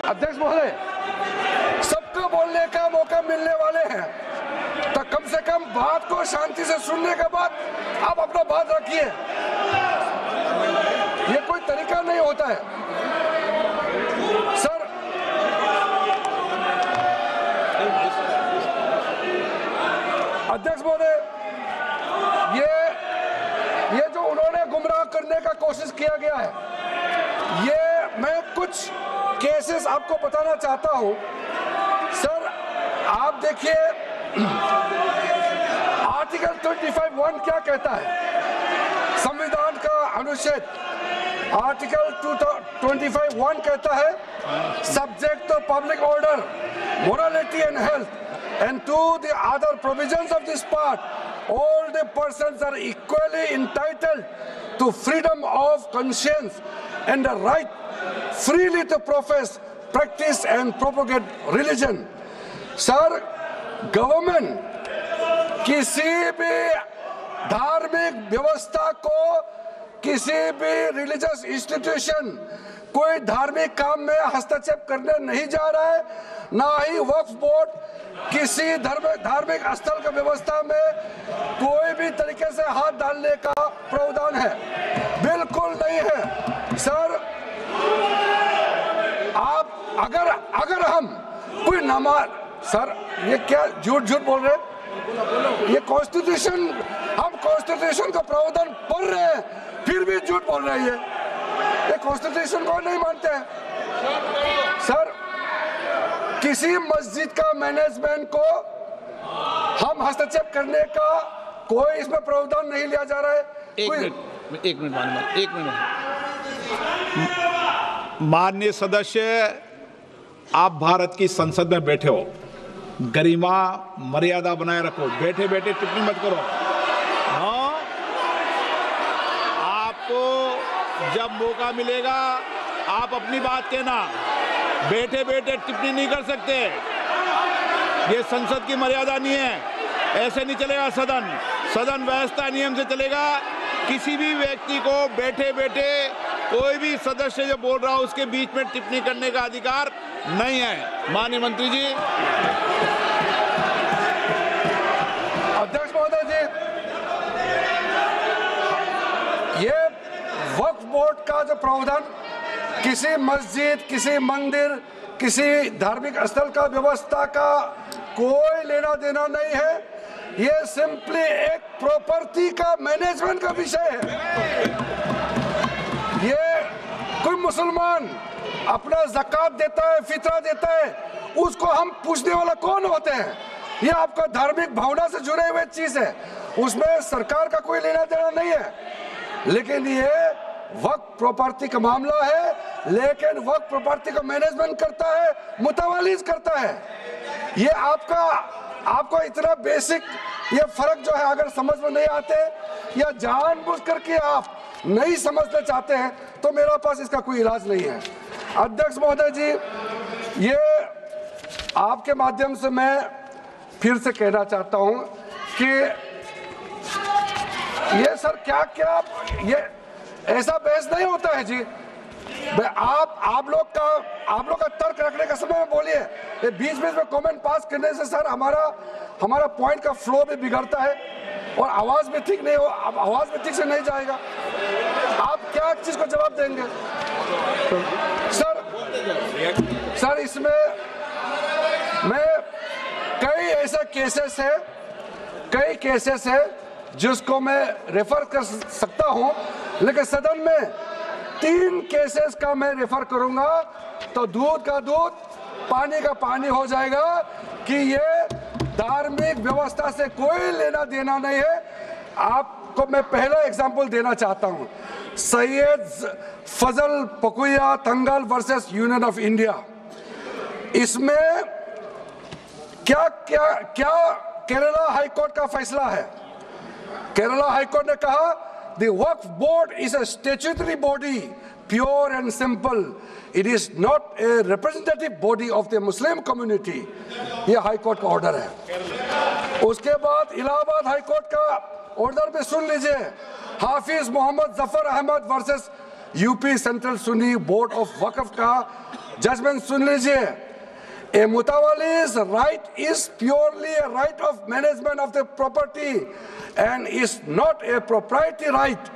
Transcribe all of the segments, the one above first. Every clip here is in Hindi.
अध्यक्ष महोदय, सबको बोलने का मौका मिलने वाले हैं, तो कम से कम बात को शांति से सुनने के बाद आप अपना बात रखिए। ये कोई तरीका नहीं होता है सर। अध्यक्ष महोदय, ये जो उन्होंने गुमराह करने का कोशिश किया गया है, ये मैं कुछ केसेस आपको बताना चाहता हूं सर। आप देखिए आर्टिकल 25(1) क्या कहता है, संविधान का अनुच्छेद आर्टिकल 25(1) कहता है, subject to public order, morality and health and to the other provisions of this part, all the persons are equally entitled to freedom of conscience and the right freely to profess, practice and propagate religion। Sir, government किसी भी धार्मिक व्यवस्था को, किसी भी रिलीजियस इंस्टीट्यूशन, कोई धार्मिक काम में हस्तक्षेप करने नहीं जा रहा है, ना ही वक्फ बोर्ड किसी धार्मिक स्थल का व्यवस्था में कोई भी तरीके से हाथ डालने का प्रावधान है, बिल्कुल नहीं है सर। आप अगर हम कोई नमाज, सर ये क्या झूठ बोल रहे हैं, ये कॉन्स्टिट्यूशन, हम कॉन्स्टिट्यूशन का प्रावधान पढ़ रहे हैं फिर भी झूठ बोल रहे हैं, ये कॉन्स्टिट्यूशन को नहीं मानते हैं सर। किसी मस्जिद का मैनेजमेंट को हम हस्तक्षेप करने का कोई इसमें प्रावधान नहीं लिया जा रहा है। एक मिनट माननीय सदस्य, आप भारत की संसद में बैठे हो, गरिमा मर्यादा बनाए रखो, बैठे बैठे टिप्पणी मत करो। हाँ, आपको जब मौका मिलेगा आप अपनी बात कहना, बैठे बैठे टिप्पणी नहीं कर सकते, ये संसद की मर्यादा नहीं है, ऐसे नहीं चलेगा सदन। सदन व्यवस्था नियम से चलेगा। किसी भी व्यक्ति को बैठे बैठे कोई भी सदस्य जो बोल रहा हो उसके बीच में टिप्पणी करने का अधिकार नहीं है। माननीय मंत्री जी। अध्यक्ष महोदय जी, ये वक्फ बोर्ड का जो प्रावधान किसी मस्जिद, किसी मंदिर, किसी धार्मिक स्थल का व्यवस्था का कोई लेना देना नहीं है, ये सिंपली एक प्रॉपर्टी का मैनेजमेंट का विषय है। ये कोई मुसलमान अपना ज़कात देता है, फितरा देता है, उसको हम पूछने वाला कौन होते हैं? ये आपका धार्मिक भावना से जुड़े हुए चीज है, उसमें सरकार का कोई लेना देना नहीं है। लेकिन ये वक्फ प्रॉपर्टी का मामला है, लेकिन वक्फ प्रॉपर्टी का मैनेजमेंट करता है, मुतवालिज करता है। ये आपको इतना बेसिक ये फर्क जो है अगर समझ में नहीं आते या जानबूझ करके आप नहीं समझना चाहते हैं तो मेरा पास इसका कोई इलाज नहीं है। अध्यक्ष महोदय जी, ये आपके माध्यम से मैं फिर से कहना चाहता हूं कि ये सर क्या ये ऐसा बहस नहीं होता है जी। आप लोग का तर्क रखने का समय में बोलिए, ये बीच में कमेंट पास करने से सर हमारा पॉइंट का फ्लो भी बिगड़ता है और आवाज भी ठीक नहीं हो, आवाज भी ठीक से नहीं जाएगा। आप क्या चीज को जवाब देंगे सर? इसमें मैं कई ऐसे केसेस है जिसको मैं रेफर कर सकता हूं, लेकिन सदन में 3 केसेस का मैं रेफर करूंगा तो दूध का दूध पानी का पानी हो जाएगा कि ये धार्मिक व्यवस्था से कोई लेना देना नहीं है। आपको मैं पहला एग्जांपल देना चाहता हूं, सैयद फजल पकुया तंगल वर्सेस यूनियन ऑफ इंडिया। इसमें क्या केरला हाईकोर्ट का फैसला है। केरला हाईकोर्ट ने कहा The Waqf Board is a statutory body, pure and simple. It is not a representative body of the Muslim community. ये हाई कोर्ट का ऑर्डर है। उसके बाद इलाहाबाद हाई कोर्ट का ऑर्डर भी सुन लीजिए, Hafiz Mohammad Zafar Ahmad versus UP central Sunni board of Waqf का जजमेंट सुन लीजिए। A mutawalli's right is purely a right of management of the property and is not a proprietary right.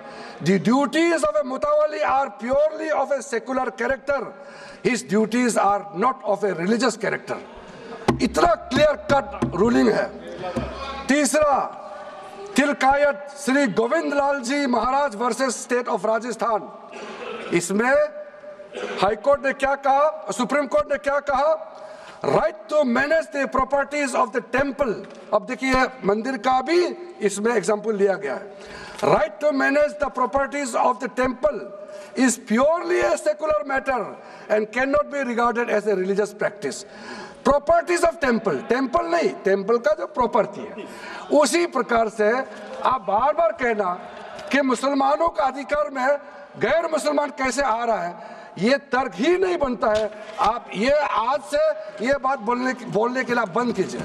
The duties of a mutawalli are purely of a secular character. His duties are not of a religious character. इतना क्लियर कट रूलिंग है। तीसरा, तिलकायत श्री गोविंद लाल जी महाराज वर्सेस स्टेट ऑफ राजस्थान। इसमें हाई कोर्ट ने क्या कहा, सुप्रीम कोर्ट ने क्या कहा? Right to manage the properties of the temple. अब देखिए मंदिर का भी इसमें एग्जाम्पल लिया गया है। Right to manage the properties of the temple is purely a secular matter and cannot be regarded as a religious practice. Properties of temple, temple नहीं, टेम्पल का जो प्रॉपर्टी है। उसी प्रकार से आप बार बार कहना कि मुसलमानों का अधिकार में गैर मुसलमान कैसे आ रहा है, ये तर्क ही नहीं बनता है। आप ये आज से ये बात बोलने के लिए बंद कीजिए।